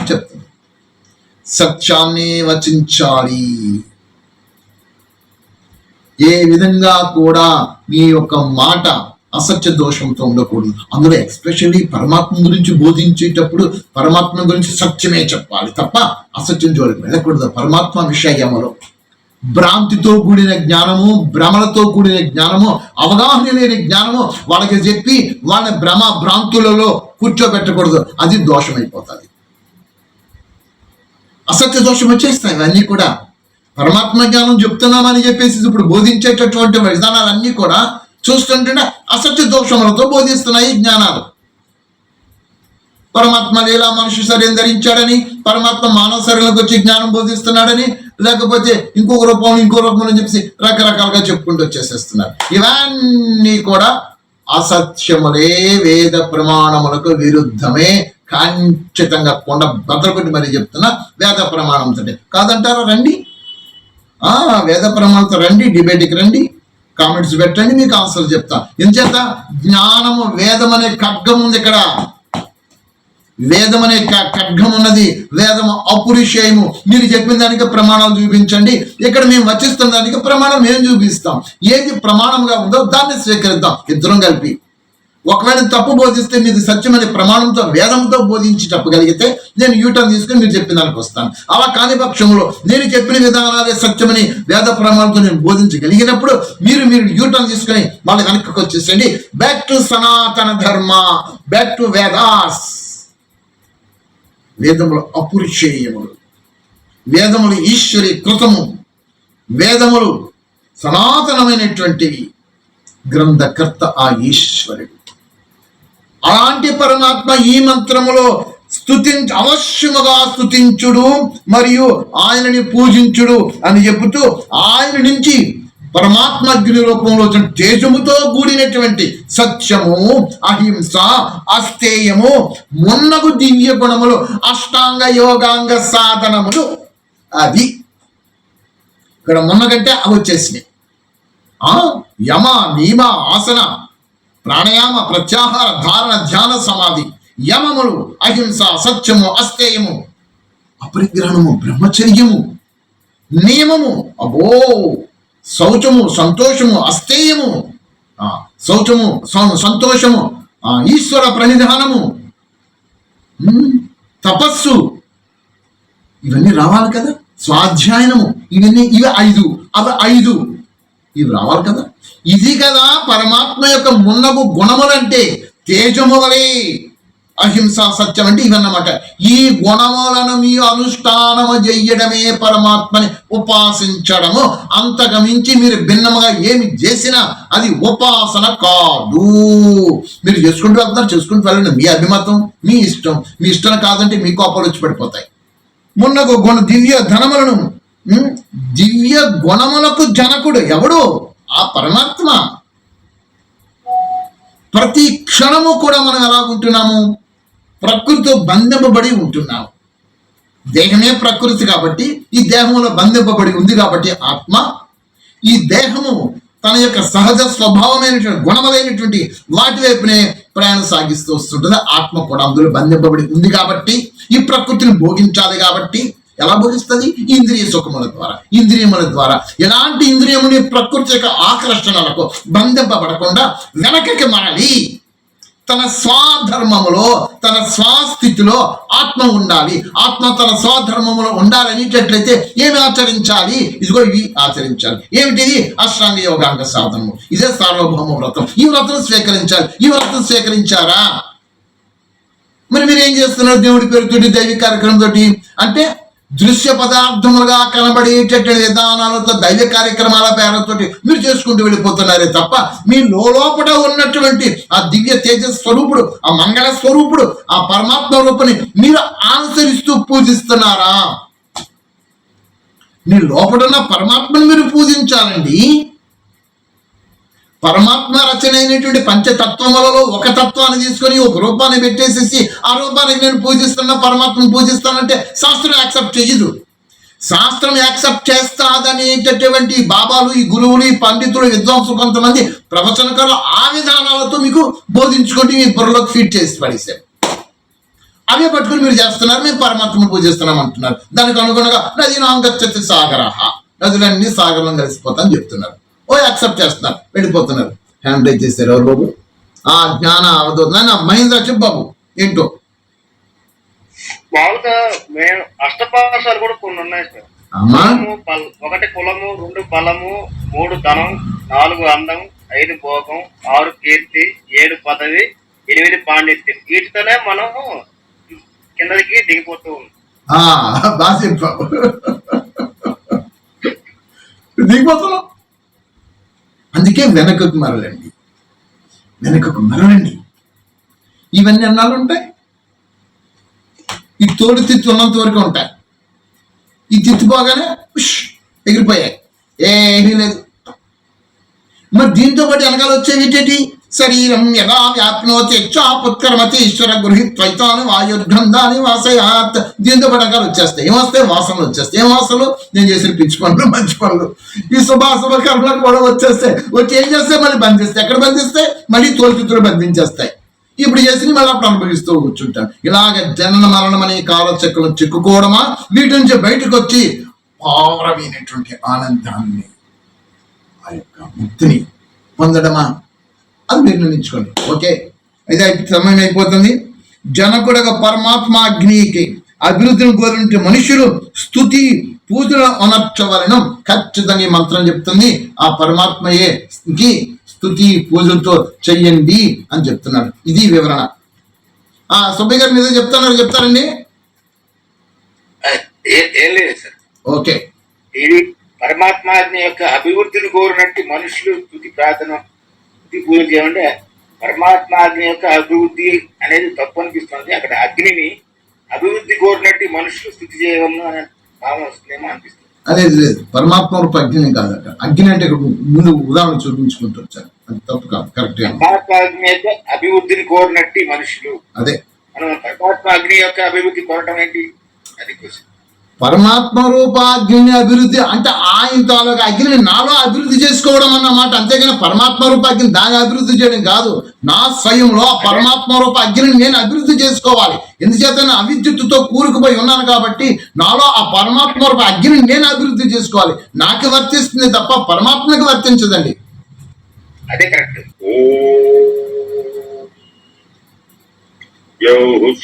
చెప్తుంది. సత్యాన్ని వచించాలి. ఏ విధంగా కూడా మీ యొక్క మాట అసత్య దోషంతో ఉండకూడదు. అందులో ఎస్పెషల్లీ పరమాత్మ గురించి బోధించేటప్పుడు పరమాత్మ గురించి సత్యమే చెప్పాలి తప్ప అసత్యం జోలికి వెళ్ళకూడదు. పరమాత్మ విషయములో భ్రాంతితో కూడిన జ్ఞానము, భ్రమలతో కూడిన జ్ఞానము, అవగాహన లేని జ్ఞానము వాళ్ళకి చెప్పి వాళ్ళ భ్రాంతులలో కూర్చోబెట్టకూడదు. అది దోషమైపోతుంది, అసత్య దోషం వచ్చేస్తాయి. ఇవన్నీ కూడా పరమాత్మ జ్ఞానం చెప్తున్నామని చెప్పేసి ఇప్పుడు బోధించేటటువంటి విధానాలన్నీ కూడా చూస్తుంటే అసత్య దోషములతో బోధిస్తున్నాయి జ్ఞానాలు. పరమాత్మ లీలా మనుష్య శరీరం ధరించాడని, పరమాత్మ మానవ శరీరంలోకి వచ్చి జ్ఞానం బోధిస్తున్నాడని, లేకపోతే ఇంకో రూపం అని చెప్పేసి రకరకాలుగా చెప్పుకుంటూ వచ్చేసేస్తున్నారు. ఇవన్నీ కూడా అసత్యములే, వేద ప్రమాణములకు విరుద్ధమే. ఖచ్చితంగా కొండ బద్దలుపెట్టి మరి చెప్తున్నా, వేద ప్రమాణంతో కాదంటారా? రండి, వేద ప్రమాణంతో రండి, డిబేట్కి రండి, కామెంట్స్ పెట్టండి, మీకు ఆన్సర్ చెప్తా. ఎంచేత జ్ఞానము, వేదం అనే ఖడ్గం ఉంది ఇక్కడ. వేదం అనే ఖడ్గం ఉన్నది. వేదము అపురుషేయము. మీరు చెప్పిన దానికి ప్రమాణాలు చూపించండి, ఇక్కడ మేము వచ్చిస్తున్న దానికి ప్రమాణం మేము చూపిస్తాం. ఏది ప్రమాణంగా ఉందో దాన్ని స్వీకరిద్దాం ఇద్దరం కలిపి. ఒకవేళ తప్పు బోధిస్తే మీది సత్యమనే ప్రమాణంతో వేదంతో బోధించి చెప్పగలిగితే నేను యూటర్న్ తీసుకుని మీరు చెప్పిన దానికి వస్తాను. అలా కాని పక్షంలో నేను చెప్పిన విధానాలే సత్యమని వేద ప్రమాణంతో నేను బోధించగలిగినప్పుడు మీరు యూటర్న్ తీసుకుని మళ్ళీ వెనక్కి వచ్చేసండి. బ్యాక్ టు సనాతన ధర్మ, బ్యాక్ టు వేదాస్. వేదములు అపురుషేయములు, వేదములు ఈశ్వరి కృతము, వేదములు సనాతనమైనటువంటివి, గ్రంథకర్త ఆ ఈశ్వరుడు. అలాంటి పరమాత్మ ఈ మంత్రములో అవశ్యముగా స్తుతించుడు మరియు ఆయనని పూజించుడు అని చెబుతూ ఆయన నుంచి పరమాత్మ అగ్ని రూపంలో తేజముతో కూడినటువంటి సత్యము, అహింస, అస్తేయము, మున్నగు దివ్య గుణములు, అష్టాంగ యోగాంగ సాధనములు. అది ఇక్కడ మున్నగంటే అవి వచ్చేసినాయి. యమ, నియమ, ఆసన, ప్రాణాయామ, ప్రత్యాహార, ధారణ, ధ్యాన, సమాధి, యమములు, అహింస, సత్యము, అస్తేయము, అపరిగ్రహణము, బ్రహ్మచర్యము, నియమము, అబో, శౌచము, సంతోషము, అస్తేయము, శౌచము, సంతోషము, ఈశ్వర ప్రణిధానము, తపస్సు, ఇవన్నీ రావాలి కదా. స్వాధ్యాయనము, ఇవన్నీ ఇవి 5, అవి 5, ఇవి రావాలి కదా. ఇది కదా పరమాత్మ యొక్క మున్నగు గుణములంటే. తేజములే అహింస, సత్యం అంటే ఇవన్నమాట. ఈ గుణములను మీ అనుష్ఠానము చెయ్యడమే పరమాత్మని ఉపాసించడము. అంతగమించి మీరు భిన్నముగా ఏమి చేసినా అది ఉపాసన కాదు. మీరు చేసుకుంటూ చేసుకుంటూ వెళ్ళండి, మీ అభిమతం, మీ ఇష్టం. మీ ఇష్టం కాదంటే మీ కోపాలు వచ్చి పడిపోతాయి. మున్నగు దివ్య ధనములను, దివ్య గుణములకు జనకుడు ఎవడు? ఆ పరమాత్మ. ప్రతి క్షణము కూడా మనం ఎలా ఉంటున్నాము? ప్రకృతితో బంధింపబడి ఉంటున్నాము. దేహమే ప్రకృతి కాబట్టి ఈ దేహంలో బంధింపబడి ఉంది కాబట్టి ఆత్మ, ఈ దేహము తన యొక్క సహజ స్వభావమైనటువంటి గుణములైనటువంటి వాటి వైపునే ప్రయాణం సాగిస్తూ వస్తుంటుంది. ఆత్మ కూడా అందులో బంధింపబడి ఉంది కాబట్టి ఈ ప్రకృతిని భోగించాలి కాబట్టి ఎలా భోగిస్తుంది? ఇంద్రియ సుఖముల ద్వారా, ఇంద్రియముల ద్వారా. ఎలాంటి ఇంద్రియముని ప్రకృతి యొక్క ఆకర్షణలకు బంధింపబడకుండా వెనకకి మరలి తన స్వధర్మములో, తన స్వస్థితిలో ఆత్మ ఉండాలి. ఆత్మ తన స్వధర్మములో ఉండాలనేటట్లయితే ఏమి ఆచరించాలి? ఇదిగో ఇవి ఆచరించాలి. ఏమిటిది? అష్టాంగ యోగాంగ సాధనము. ఇదే సార్వభౌమ వ్రతం. ఈ వ్రతం స్వీకరించాలి. ఈ వ్రతం స్వీకరించారా? మరి మీరు ఏం చేస్తున్నారు? దేవుడి పేరుతోటి, దైవిక కార్యక్రమంతో, అంటే దృశ్య పదార్థములుగా కనబడేటటువంటి విధానాలతో, దైవ కార్యక్రమాల పేర్లతోటి మీరు చేసుకుంటూ వెళ్ళిపోతున్నారే తప్ప మీ లోపల ఉన్నటువంటి ఆ దివ్య తేజ స్వరూపుడు, ఆ మంగళ స్వరూపుడు, ఆ పరమాత్మ రూపుని మీరు అనుసరిస్తూ పూజిస్తున్నారా? మీ లోపల ఉన్న పరమాత్మను మీరు పూజించాలండి. పరమాత్మ రచన అయినటువంటి పంచతత్వములలో ఒక తత్వాన్ని తీసుకొని ఒక రూపాన్ని పెట్టేసేసి ఆ రూపానికి నేను పూజిస్తున్నా, పరమాత్మను పూజిస్తానంటే శాస్త్రం యాక్సెప్ట్ చేయదు. శాస్త్రం యాక్సెప్ట్ చేస్తాదనేటటువంటి బాబాలు, ఈ గురువులు, ఈ పండితులు, విద్వాంసులు కొంతమంది ప్రవచనకారులు ఆ విధానాలతో మీకు బోధించుకుంటే మీ బుర్రలోకి ఫీడ్ చేసి పడేశారు. అవే పట్టుకుని మీరు చేస్తున్నారు, మేము పరమాత్మను పూజిస్తున్నాం అంటున్నారు. దానికి అనుగుణంగా నదీ నాంగచ్చతి సాగర, నదులన్నీ సాగరంలో కలిసిపోతాయని చెప్తున్నారు. యాక్సెప్ట్ చేస్తున్నారు, వెళ్ళిపోతున్నారు. హ్యాండ్ రైజ్ చేశారు ఎవరు బాబు? ఆ జ్ఞాన అవధూత నాయన మహేంద్ర చెప్పు బాబు ఏంటో.
మామూలుగా మేము అష్టపాశాలు కూడా కొన్ని ఉన్నాయి సార్.
అమ్మా
ఒకటి కులము, 2 బలము, 3 ధనం, 4 అందం, 5 భోగం, 6 కీర్తి, 7 పదవి, 8 పాండిత్యం. వీటితోనే మనం కిందకి దిగిపోతూ ఉన్నాం.
బాగా చెప్పావు, దిగిపోతున్నాం. అందుకే వెనకకు మరలండి, వెనకకు మరలండి. ఇవన్నీ అన్నాలు ఉంటాయి. ఈ తోడు తిత్తి ఉన్నంత వరకు ఉంటాయి. ఈ తిత్తిపోగానే ఎగిరిపోయాయి, ఏమీ లేదు. మరి దీంతో పాటు వెనకాల వచ్చేవి ఏంటి? శరీరం యదా వ్యాప్నోతి పుత్కరమతి ఈశ్వర గృహిత్వైతాను వాయుర్గంధాన్ని వాసయాత్. దీంతో పాటు వెనకాల వచ్చేస్తాయి. ఏమొస్తాయి? వాసనలు వచ్చేస్తాయి. ఏం వాసనలు? నేను చేసిన పిచ్చి పనులు, మంచి పనులు, ఈ శుభాశుభ కర్మలకు కూడా వచ్చేస్తాయి. వచ్చి ఏం చేస్తాయి? మళ్ళీ బంధిస్తాయి. ఎక్కడ బంధిస్తాయి? మళ్ళీ తోలుతిత్తులు బంధించేస్తాయి. ఇప్పుడు చేసి మళ్ళీ అప్పుడు అనుభవిస్తూ కూర్చుంటాం. ఇలాగ జనన మరణం అనే కాలచక్రం చిక్కుకోవడమా, వీటి నుంచి బయటకు వచ్చి పావరమైనటువంటి ఆనందాన్ని, ఆ యొక్క ముక్తిని పొందడమా, అది మీరు నిర్ణయించుకోండి. ఓకే, అయితే సమయం అయిపోతుంది. జనకుడగా పరమాత్మ అగ్నికి అభివృద్ధిని కోరిన మనుషులు స్తుతి పూజలు అనర్చవలను. ఖచ్చితంగా ఈ మంత్రం చెప్తుంది. ఆ పరమాత్మకి స్తుతి పూజలతో చెయ్యండి అని చెప్తున్నాడు. ఇది వివరణ. సుబ్బయ్య గారు మీద చెప్తారండి.
ఏం లేదు సార్.
ఓకే,
ఇది పరమాత్మాగ్ని యొక్క అభివృద్ధిని కోరినట్టు మనుషులు స్తుతి ప్రార్థన, స్తుతి పూజలు చేయాలంటే పరమాత్మాగ్ని యొక్క అభివృద్ధి అనేది తప్పు అనిపిస్తుంది. అక్కడ అగ్నిని అభివృద్ధి కోరినట్టు మనుషులు స్థితి చేయవలను అనే భావం వస్తుందేమో అనిపిస్తుంది.
అనేది లేదు, పరమాత్మ రూప అగ్ని కాదట. అగ్ని అంటే ఇక్కడ ముందు ఉదాహరణ చూపించుకుంటూ వచ్చారు, అది తప్పు కాదు, కరెక్ట్.
పరమాత్మాగ్ని యొక్క అభివృద్ధిని కోరినట్టు మనుషులు,
అదే
మనం పరమాత్మ అగ్ని యొక్క అభివృద్ధి కోరటం ఏంటి? అది క్వశ్చన్.
పరమాత్మ రూప అగ్ని అభివృద్ధి అంటే ఆయన తాలూకా అగ్నిని నాలో అభివృద్ధి చేసుకోవడం అన్నమాట. అంతేగాని పరమాత్మ రూప అగ్ని దాన్ని అభివృద్ధి చేయడం కాదు. నా స్వయంలో పరమాత్మ రూప అగ్నిని నేను అభివృద్ధి చేసుకోవాలి. ఎందుచేత అవిద్యుత్తుతో కూరుకుపోయి ఉన్నాను కాబట్టి నాలో ఆ పరమాత్మ రూప అగ్నిని నేను అభివృద్ధి చేసుకోవాలి. నాకు వర్తిస్తుంది తప్ప పరమాత్మకి వర్తించదండి.
అదే కరెక్ట్.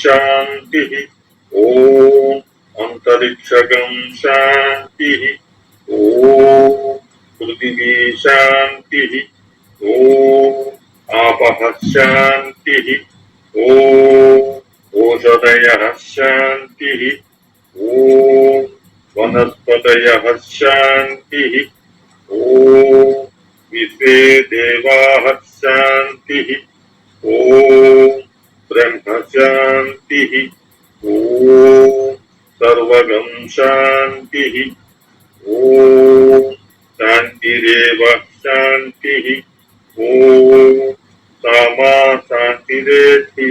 శాంతి. ఓం అంతరిక్షగం శాంతి. ఓం పృథివీ శాంతి. ఓం ఆపః శాంతి. ఓం ఓషధయః శాంతి. ఓం వనస్పతయః శాంతి. ఓం విశ్వే దేవాః శాంతి. ఓం బ్రహ్మ శాంతి. ఓం సర్వగం శాంతి. ఓం శాంతిరేవ శాంతి. ఓం సామా శాంతిరేతి.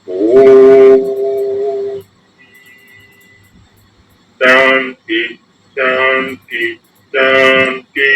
ఓం శాంతి శాంతి శాంతి.